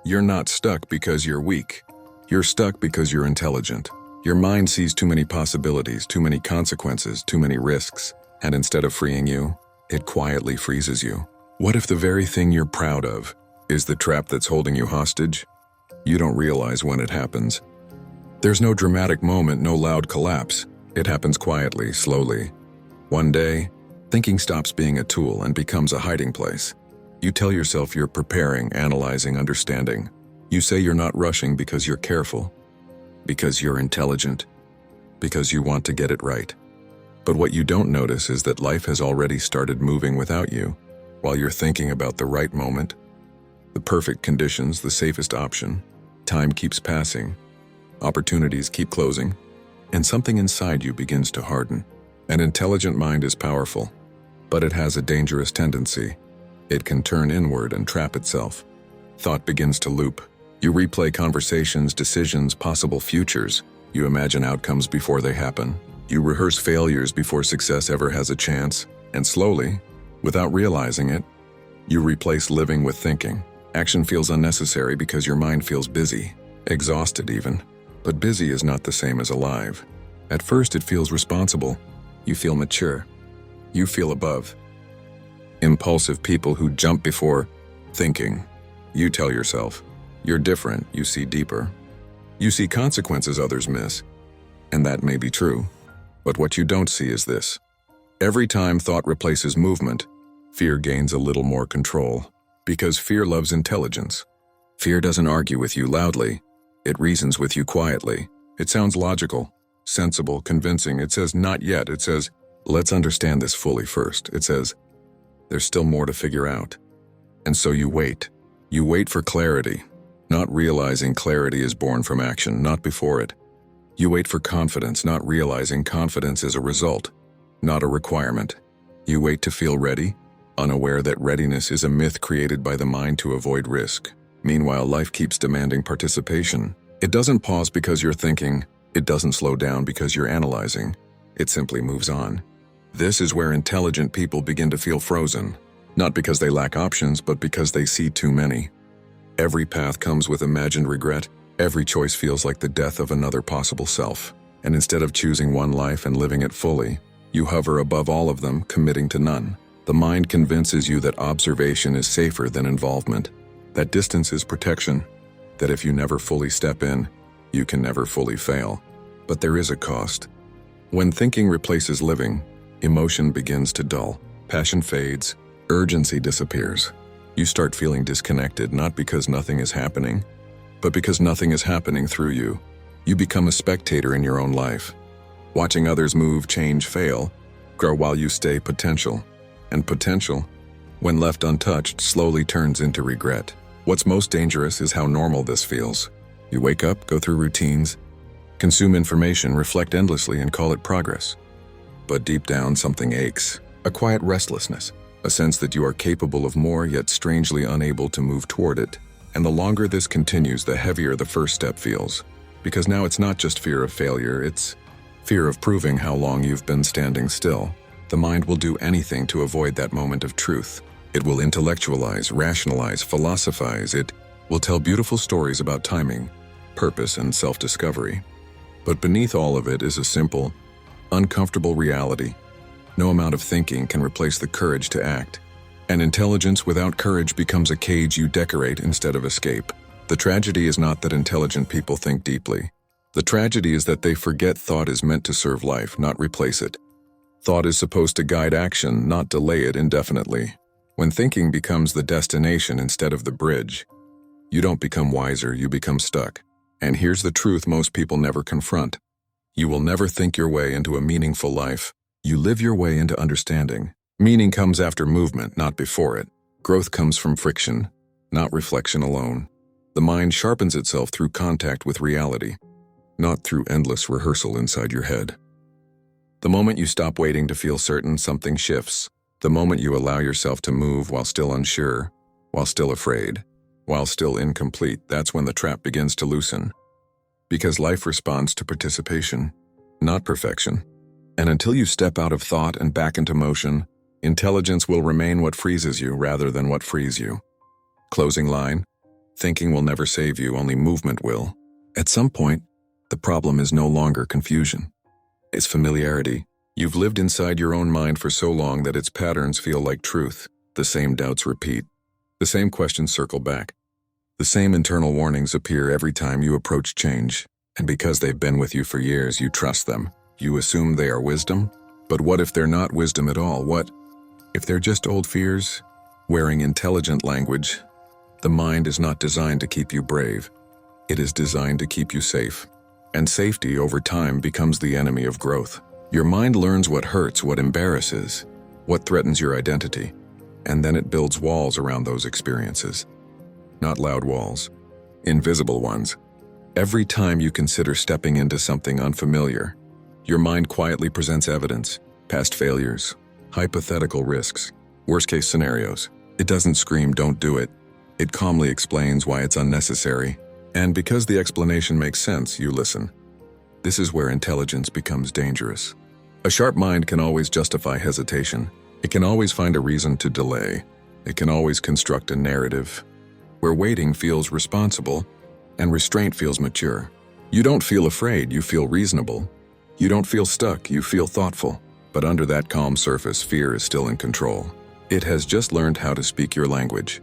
You're not stuck because you're weak. You're stuck because you're intelligent. Your mind sees too many possibilities, too many consequences, too many risks, and instead of freeing you, it quietly freezes you. What if the very thing you're proud of is the trap that's holding you hostage? You don't realize when it happens. There's no dramatic moment, no loud collapse. It happens quietly, slowly. One day, thinking stops being a tool and becomes a hiding place. You tell yourself you're preparing, analyzing, understanding. You say you're not rushing because you're careful, because you're intelligent, because you want to get it right. But what you don't notice is that life has already started moving without you, while you're thinking about the right moment, the perfect conditions, the safest option. Time keeps passing, opportunities keep closing, and something inside you begins to harden. An intelligent mind is powerful, but it has a dangerous tendency. It can turn inward and trap itself. Thought begins to loop. You replay conversations, decisions, possible futures. You imagine outcomes before they happen. You rehearse failures before success ever has a chance. And slowly, without realizing it, you replace living with thinking. Action feels unnecessary because your mind feels busy, exhausted even. But busy is not the same as alive. At first it feels responsible. You feel mature. You feel above. Impulsive people who jump before thinking. You tell yourself, you're different, you see deeper. You see consequences others miss. And that may be true. But what you don't see is this. Every time thought replaces movement, fear gains a little more control. Because fear loves intelligence. Fear doesn't argue with you loudly. It reasons with you quietly. It sounds logical, sensible, convincing. It says, not yet. It says, let's understand this fully first. It says, there's still more to figure out. And so you wait. You wait for clarity, not realizing clarity is born from action, not before it. You wait for confidence, not realizing confidence is a result, not a requirement. You wait to feel ready, unaware that readiness is a myth created by the mind to avoid risk. Meanwhile, life keeps demanding participation. It doesn't pause because you're thinking. It doesn't slow down because you're analyzing. It simply moves on. This is where intelligent people begin to feel frozen, not because they lack options, but because they see too many. Every path comes with imagined regret. Every choice feels like the death of another possible self. And instead of choosing one life and living it fully, you hover above all of them, committing to none. The mind convinces you that observation is safer than involvement, that distance is protection, that if you never fully step in, you can never fully fail. But there is a cost. When thinking replaces living, emotion begins to dull, passion fades, urgency disappears. You start feeling disconnected, not because nothing is happening, but because nothing is happening through you. You become a spectator in your own life, watching others move, change, fail, grow while you stay potential. And potential, when left untouched, slowly turns into regret. What's most dangerous is how normal this feels. You wake up, go through routines, consume information, reflect endlessly, and call it progress. But deep down, something aches. A quiet restlessness, a sense that you are capable of more, yet strangely unable to move toward it. And the longer this continues, the heavier the first step feels. Because now it's not just fear of failure, it's fear of proving how long you've been standing still. The mind will do anything to avoid that moment of truth. It will intellectualize, rationalize, philosophize. It will tell beautiful stories about timing, purpose, and self-discovery. But beneath all of it is a simple, uncomfortable reality. No amount of thinking can replace the courage to act. And intelligence without courage becomes a cage you decorate instead of escape. The tragedy is not that intelligent people think deeply. The tragedy is that they forget thought is meant to serve life, not replace it. Thought is supposed to guide action, not delay it indefinitely. When thinking becomes the destination instead of the bridge, you don't become wiser, you become stuck. And here's the truth most people never confront. You will never think your way into a meaningful life. You live your way into understanding. Meaning comes after movement, not before it. Growth comes from friction, not reflection alone. The mind sharpens itself through contact with reality, not through endless rehearsal inside your head. The moment you stop waiting to feel certain, something shifts. The moment you allow yourself to move while still unsure, while still afraid, while still incomplete, that's when the trap begins to loosen. Because life responds to participation, not perfection. And until you step out of thought and back into motion, intelligence will remain what freezes you rather than what frees you. Closing line. Thinking will never save you, only movement will. At some point, the problem is no longer confusion. It's familiarity. You've lived inside your own mind for so long that its patterns feel like truth. The same doubts repeat. The same questions circle back. The same internal warnings appear every time you approach change. And because they've been with you for years, you trust them. You assume they are wisdom. But what if they're not wisdom at all? What if they're just old fears? Wearing intelligent language, the mind is not designed to keep you brave. It is designed to keep you safe. And safety over time becomes the enemy of growth. Your mind learns what hurts, what embarrasses, what threatens your identity, and then it builds walls around those experiences. Not loud walls, invisible ones. Every time you consider stepping into something unfamiliar, your mind quietly presents evidence, past failures, hypothetical risks, worst-case scenarios. It doesn't scream, "Don't do it." It calmly explains why it's unnecessary. And because the explanation makes sense, you listen. This is where intelligence becomes dangerous. A sharp mind can always justify hesitation. It can always find a reason to delay. It can always construct a narrative where waiting feels responsible and restraint feels mature. You don't feel afraid, you feel reasonable. You don't feel stuck, you feel thoughtful. But under that calm surface, fear is still in control. It has just learned how to speak your language.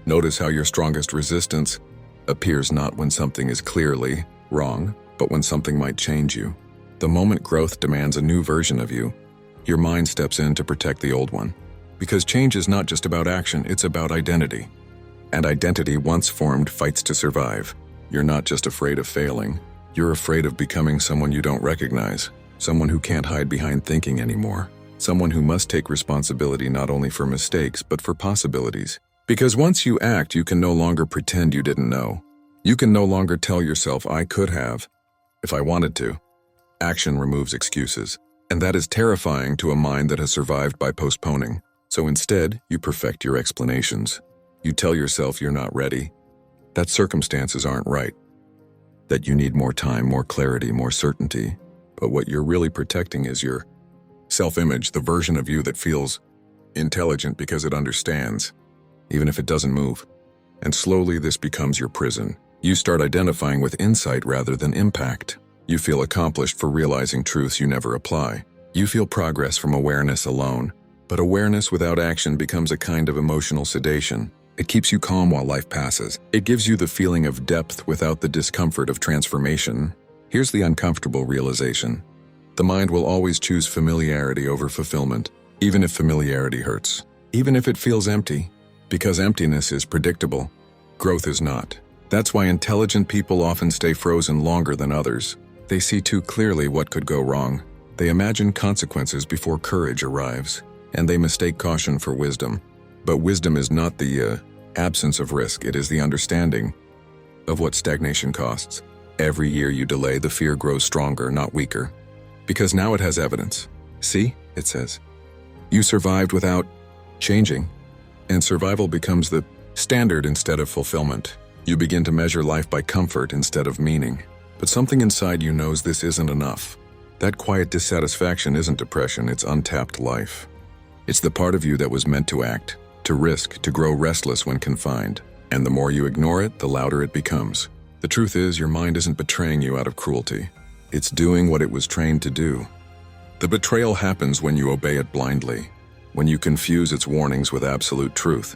Notice how your strongest resistance appears not when something is clearly wrong, but when something might change you. The moment growth demands a new version of you, your mind steps in to protect the old one. Because change is not just about action, it's about identity. And identity, once formed, fights to survive. You're not just afraid of failing, you're afraid of becoming someone you don't recognize, someone who can't hide behind thinking anymore, someone who must take responsibility not only for mistakes, but for possibilities. Because once you act, you can no longer pretend you didn't know. You can no longer tell yourself, "I could have, if I wanted to." Action removes excuses, and that is terrifying to a mind that has survived by postponing. So instead, you perfect your explanations. You tell yourself you're not ready, that circumstances aren't right, that you need more time, more clarity, more certainty. But what you're really protecting is your self-image, the version of you that feels intelligent because it understands, even if it doesn't move. And slowly this becomes your prison. You start identifying with insight rather than impact. You feel accomplished for realizing truths you never apply. You feel progress from awareness alone. But awareness without action becomes a kind of emotional sedation. It keeps you calm while life passes. It gives you the feeling of depth without the discomfort of transformation. Here's the uncomfortable realization. The mind will always choose familiarity over fulfillment, even if familiarity hurts, even if it feels empty. Because emptiness is predictable, growth is not. That's why intelligent people often stay frozen longer than others. They see too clearly what could go wrong. They imagine consequences before courage arrives, and they mistake caution for wisdom. But wisdom is not the absence of risk, it is the understanding of what stagnation costs. Every year you delay, the fear grows stronger, not weaker. Because now it has evidence. "See," it says, "you survived without changing." And survival becomes the standard instead of fulfillment. You begin to measure life by comfort instead of meaning. But something inside you knows this isn't enough. That quiet dissatisfaction isn't depression, it's untapped life. It's the part of you that was meant to act, to risk, to grow restless when confined. And the more you ignore it, the louder it becomes. The truth is, your mind isn't betraying you out of cruelty. It's doing what it was trained to do. The betrayal happens when you obey it blindly, when you confuse its warnings with absolute truth,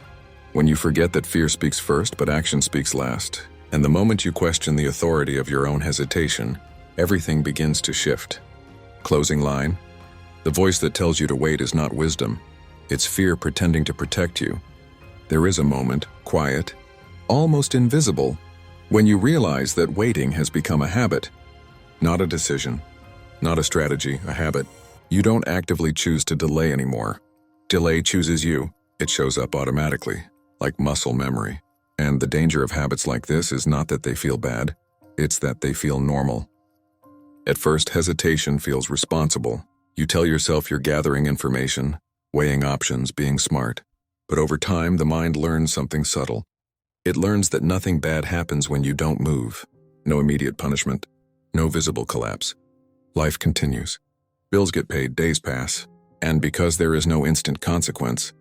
when you forget that fear speaks first but action speaks last. And the moment you question the authority of your own hesitation, everything begins to shift. Closing line. The voice that tells you to wait is not wisdom. It's fear pretending to protect you. There is a moment, quiet, almost invisible, when you realize that waiting has become a habit, not a decision, not a strategy, a habit. You don't actively choose to delay anymore. Delay chooses you. It shows up automatically, like muscle memory. And the danger of habits like this is not that they feel bad, it's that they feel normal. At first, hesitation feels responsible. You tell yourself you're gathering information, weighing options, being smart. But over time, the mind learns something subtle. It learns that nothing bad happens when you don't move. No immediate punishment, no visible collapse. Life continues. Bills get paid, days pass. And because there is no instant consequence,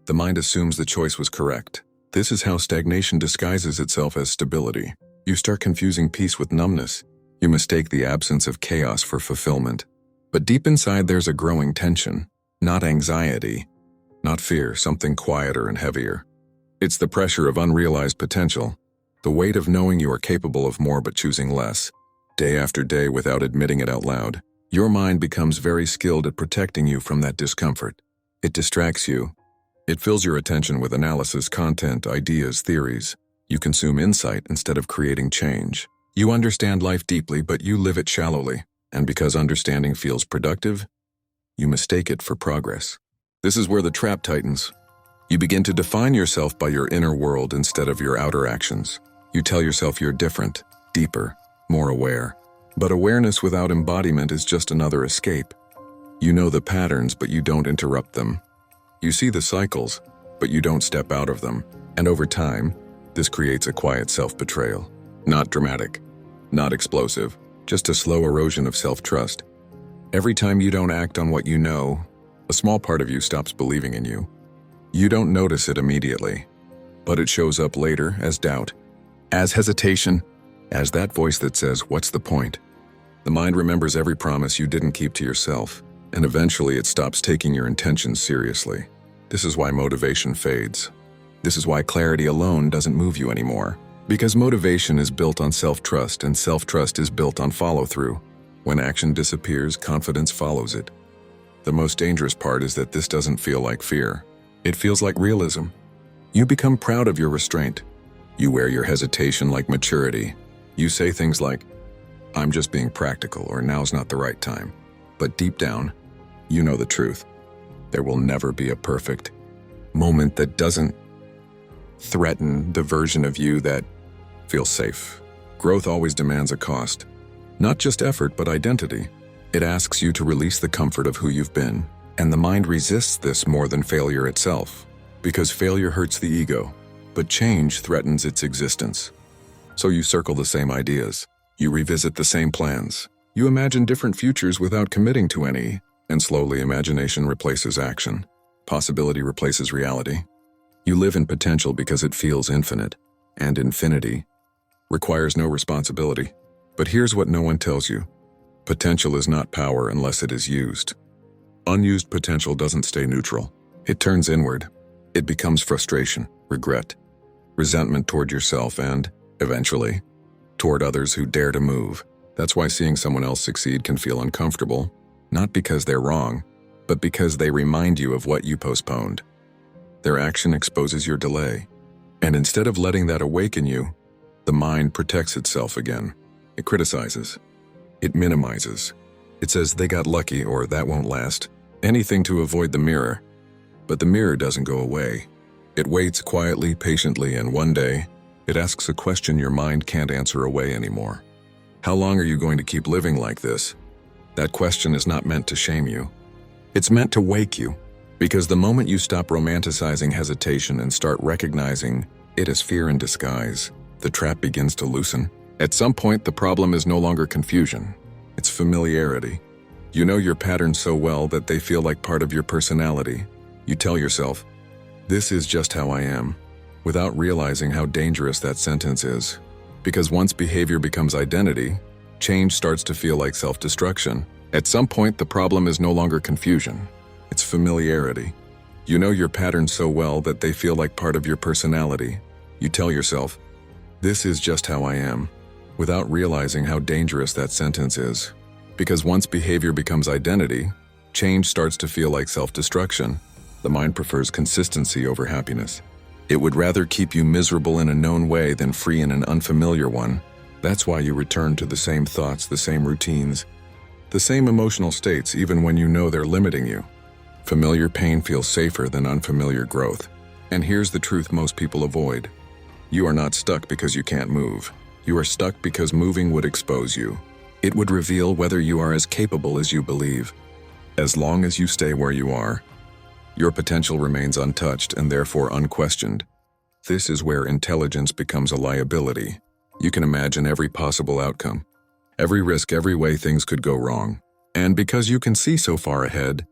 the mind assumes the choice was correct. This is how stagnation disguises itself as stability. You start confusing peace with numbness. You mistake the absence of chaos for fulfillment. But deep inside there's a growing tension, not anxiety, not fear, something quieter and heavier. It's the pressure of unrealized potential, the weight of knowing you are capable of more but choosing less. Day after day without admitting it out loud, your mind becomes very skilled at protecting you from that discomfort. It distracts you. It fills your attention with analysis, content, ideas, theories. You consume insight instead of creating change. You understand life deeply, but you live it shallowly. And because understanding feels productive, you mistake it for progress. This is where the trap tightens. You begin to define yourself by your inner world instead of your outer actions. You tell yourself you're different, deeper, more aware. But awareness without embodiment is just another escape. You know the patterns, but you don't interrupt them. You see the cycles, but you don't step out of them. And over time, this creates a quiet self-betrayal. Not dramatic, not explosive, just a slow erosion of self-trust. Every time you don't act on what you know, a small part of you stops believing in you. You don't notice it immediately, but it shows up later as doubt, as hesitation, as that voice that says, "What's the point?" The mind remembers every promise you didn't keep to yourself, and eventually it stops taking your intentions seriously. This is why motivation fades. This is why clarity alone doesn't move you anymore. Because motivation is built on self-trust, and self-trust is built on follow-through. When action disappears, confidence follows it. The most dangerous part is that this doesn't feel like fear. It feels like realism. You become proud of your restraint. You wear your hesitation like maturity. You say things like, "I'm just being practical," or "Now's not the right time." But deep down, you know the truth. There will never be a perfect moment that doesn't threaten the version of you that feels safe. Growth always demands a cost. Not just effort, but identity. It asks you to release the comfort of who you've been. And the mind resists this more than failure itself. Because failure hurts the ego, but change threatens its existence. So you circle the same ideas. You revisit the same plans. You imagine different futures without committing to any, and slowly imagination replaces action. Possibility replaces reality. You live in potential because it feels infinite, and infinity requires no responsibility. But here's what no one tells you. Potential is not power unless it is used. Unused potential doesn't stay neutral. It turns inward. It becomes frustration, regret, resentment toward yourself, and, eventually, toward others who dare to move. That's why seeing someone else succeed can feel uncomfortable, not because they're wrong, but because they remind you of what you postponed. Their action exposes your delay, and instead of letting that awaken you, the mind protects itself again. It criticizes. It minimizes. It says they got lucky or that won't last. Anything to avoid the mirror. But the mirror doesn't go away. It waits quietly, patiently, and one day, it asks a question your mind can't answer away anymore. How long are you going to keep living like this? That question is not meant to shame you. It's meant to wake you. Because the moment you stop romanticizing hesitation and start recognizing it as fear in disguise, the trap begins to loosen. At some point, the problem is no longer confusion. It's familiarity. You know your patterns so well that they feel like part of your personality. You tell yourself, "This is just how I am," without realizing how dangerous that sentence is. Because once behavior becomes identity, change starts to feel like self-destruction. At some point, the problem is no longer confusion. It's familiarity. You know your patterns so well that they feel like part of your personality. You tell yourself, "This is just how I am," without realizing how dangerous that sentence is. Because once behavior becomes identity, change starts to feel like self-destruction. The mind prefers consistency over happiness. It would rather keep you miserable in a known way than free in an unfamiliar one. That's why you return to the same thoughts, the same routines, the same emotional states even when you know they're limiting you. Familiar pain feels safer than unfamiliar growth. And here's the truth most people avoid. You are not stuck because you can't move. You are stuck because moving would expose you. It would reveal whether you are as capable as you believe. As long as you stay where you are, your potential remains untouched and therefore unquestioned. This is where intelligence becomes a liability. You can imagine every possible outcome, every risk, every way things could go wrong. And because you can see so far ahead,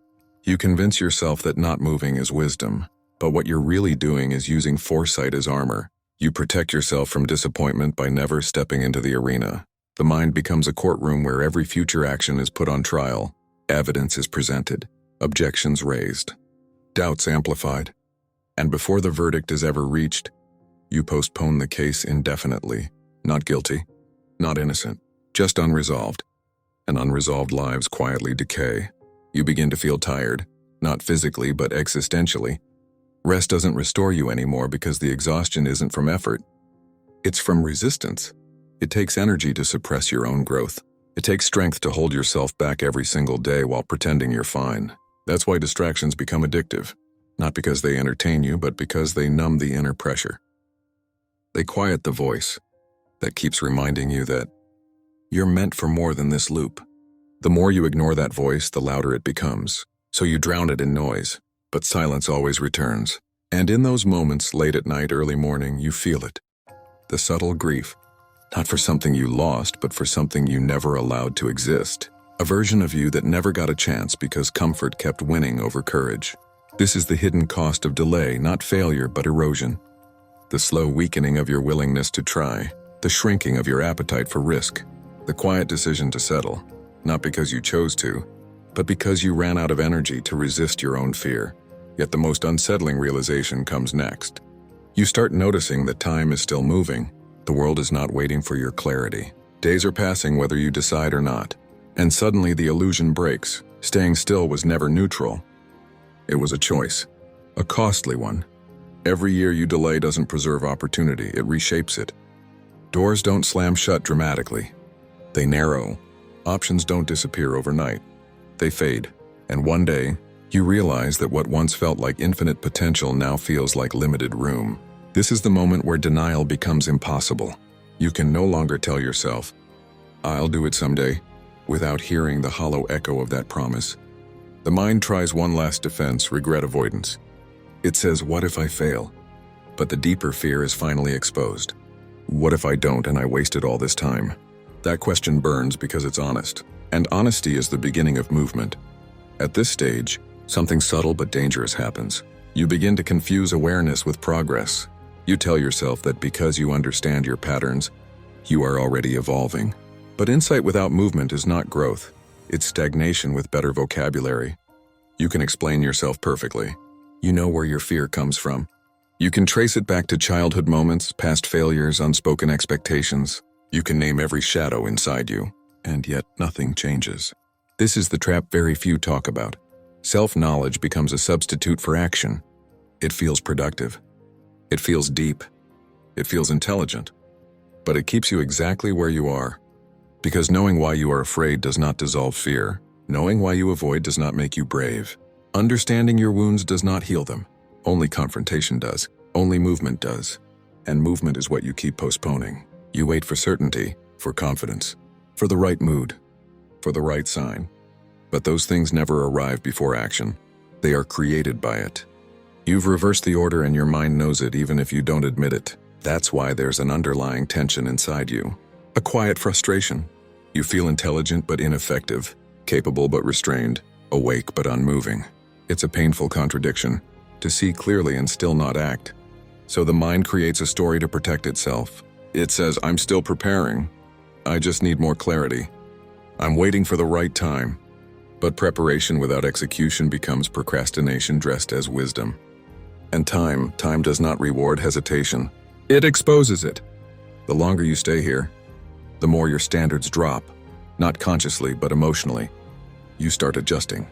you convince yourself that not moving is wisdom. But what you're really doing is using foresight as armor. You protect yourself from disappointment by never stepping into the arena. The mind becomes a courtroom where every future action is put on trial. Evidence is presented, objections raised, doubts amplified. And before the verdict is ever reached, you postpone the case indefinitely. Not guilty, not innocent, just unresolved. And unresolved lives quietly decay. You begin to feel tired, not physically but existentially. Rest doesn't restore you anymore because the exhaustion isn't from effort. It's from resistance. It takes energy to suppress your own growth. It takes strength to hold yourself back every single day while pretending you're fine. That's why distractions become addictive. Not because they entertain you, but because they numb the inner pressure. They quiet the voice that keeps reminding you that you're meant for more than this loop. The more you ignore that voice, the louder it becomes. So you drown it in noise, but silence always returns. And in those moments, late at night, early morning, you feel it. The subtle grief. Not for something you lost, but for something you never allowed to exist. A version of you that never got a chance because comfort kept winning over courage. This is the hidden cost of delay, not failure, but erosion. The slow weakening of your willingness to try. The shrinking of your appetite for risk. The quiet decision to settle. Not because you chose to, but because you ran out of energy to resist your own fear. Yet the most unsettling realization comes next. You start noticing that time is still moving. The world is not waiting for your clarity. Days are passing whether you decide or not. And suddenly the illusion breaks. Staying still was never neutral. It was a choice. A costly one. Every year you delay doesn't preserve opportunity, it reshapes it. Doors don't slam shut dramatically. They narrow. Options don't disappear overnight. They fade. And one day, you realize that what once felt like infinite potential now feels like limited room. This is the moment where denial becomes impossible. You can no longer tell yourself, "I'll do it someday," without hearing the hollow echo of that promise. The mind tries one last defense, regret avoidance. It says, "What if I fail?" But the deeper fear is finally exposed. What if I don't and I wasted all this time? That question burns because it's honest. And honesty is the beginning of movement. At this stage, something subtle but dangerous happens. You begin to confuse awareness with progress. You tell yourself that because you understand your patterns, you are already evolving. But insight without movement is not growth. It's stagnation with better vocabulary. You can explain yourself perfectly. You know where your fear comes from. You can trace it back to childhood moments, past failures, unspoken expectations. You can name every shadow inside you, and yet nothing changes. This is the trap very few talk about. Self-knowledge becomes a substitute for action. It feels productive. It feels deep. It feels intelligent. But it keeps you exactly where you are. Because knowing why you are afraid does not dissolve fear. Knowing why you avoid does not make you brave. Understanding your wounds does not heal them. Only confrontation does. Only movement does. And movement is what you keep postponing. You wait for certainty, for confidence, for the right mood, for the right sign. But those things never arrive before action. They are created by it. You've reversed the order and your mind knows it even if you don't admit it. That's why there's an underlying tension inside you. A quiet frustration. You feel intelligent but ineffective, capable but restrained, awake but unmoving. It's a painful contradiction, to see clearly and still not act. So the mind creates a story to protect itself. It says, "I'm still preparing. I just need more clarity. I'm waiting for the right time." But preparation without execution becomes procrastination dressed as wisdom. And time does not reward hesitation. It exposes it. The longer you stay here, the more your standards drop, not consciously but emotionally. You start adjusting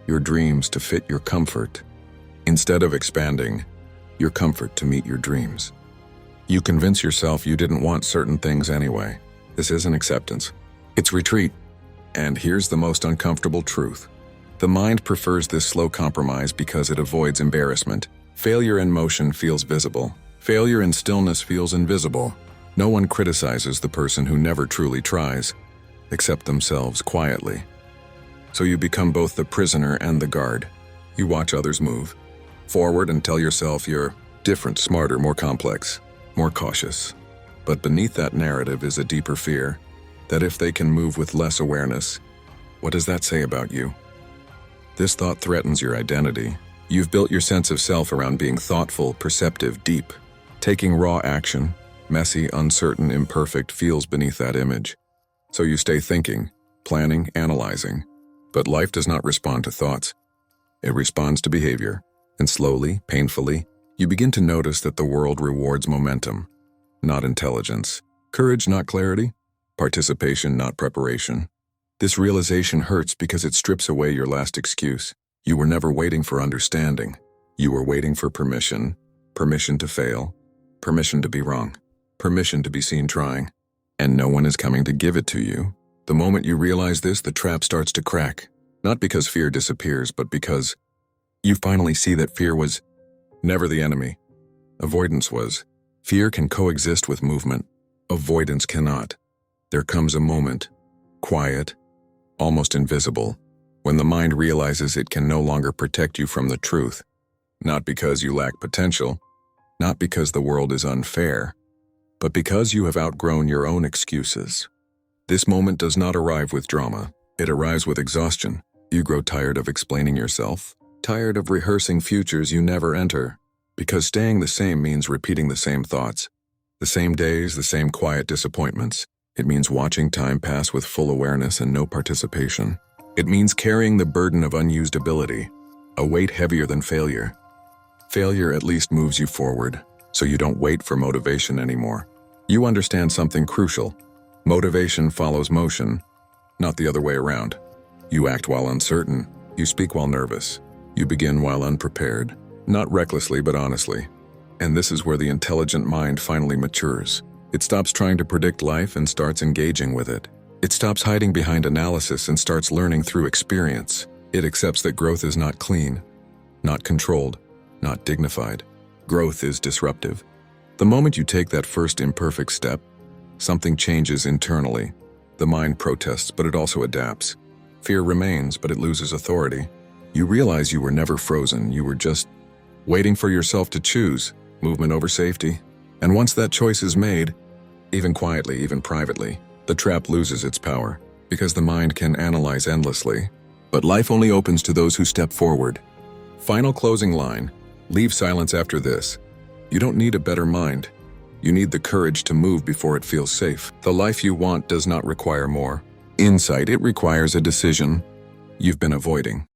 your dreams to fit your comfort, instead of expanding your comfort to meet your dreams. You convince yourself you didn't want certain things anyway. This isn't acceptance. It's retreat. And here's the most uncomfortable truth. The mind prefers this slow compromise because it avoids embarrassment. Failure in motion feels visible. Failure in stillness feels invisible. No one criticizes the person who never truly tries, except themselves quietly. So you become both the prisoner and the guard. You watch others move forward and tell yourself you're different, smarter, more complex, more cautious. But beneath that narrative is a deeper fear that if they can move with less awareness, what does that say about you? This thought threatens your identity. You've built your sense of self around being thoughtful, perceptive, deep. Taking raw action, messy, uncertain, imperfect, feels beneath that image. So you stay thinking, planning, analyzing. But life does not respond to thoughts. It responds to behavior. And slowly, painfully, you begin to notice that the world rewards momentum, not intelligence. Courage, not clarity. Participation, not preparation. This realization hurts because it strips away your last excuse. You were never waiting for understanding. You were waiting for permission. Permission to fail. Permission to be wrong. Permission to be seen trying. And no one is coming to give it to you. The moment you realize this, the trap starts to crack. Not because fear disappears, but because you finally see that fear was never the enemy. Avoidance was. Fear can coexist with movement. Avoidance cannot. There comes a moment, quiet, almost invisible, when the mind realizes it can no longer protect you from the truth. Not because you lack potential, not because the world is unfair, but because you have outgrown your own excuses. This moment does not arrive with drama. It arrives with exhaustion. You grow tired of explaining yourself, tired of rehearsing futures you never enter, because staying the same means repeating the same thoughts, the same days, the same quiet disappointments. It means watching time pass with full awareness and no participation. It means carrying the burden of unused ability, a weight heavier than failure. Failure at least moves you forward, so you don't wait for motivation anymore. You understand something crucial. Motivation follows motion, not the other way around. You act while uncertain. You speak while nervous. You begin while unprepared, not recklessly but honestly. And this is where the intelligent mind finally matures. It stops trying to predict life and starts engaging with it. It stops hiding behind analysis and starts learning through experience. It accepts that growth is not clean, not controlled, not dignified. Growth is disruptive. The moment you take that first imperfect step, something changes internally. The mind protests, but it also adapts. Fear remains, but it loses authority. You realize you were never frozen. You were just waiting for yourself to choose movement over safety. And once that choice is made, even quietly, even privately, the trap loses its power, because the mind can analyze endlessly. But life only opens to those who step forward. Final closing line, leave silence after this. You don't need a better mind. You need the courage to move before it feels safe. The life you want does not require more insight. It requires a decision you've been avoiding.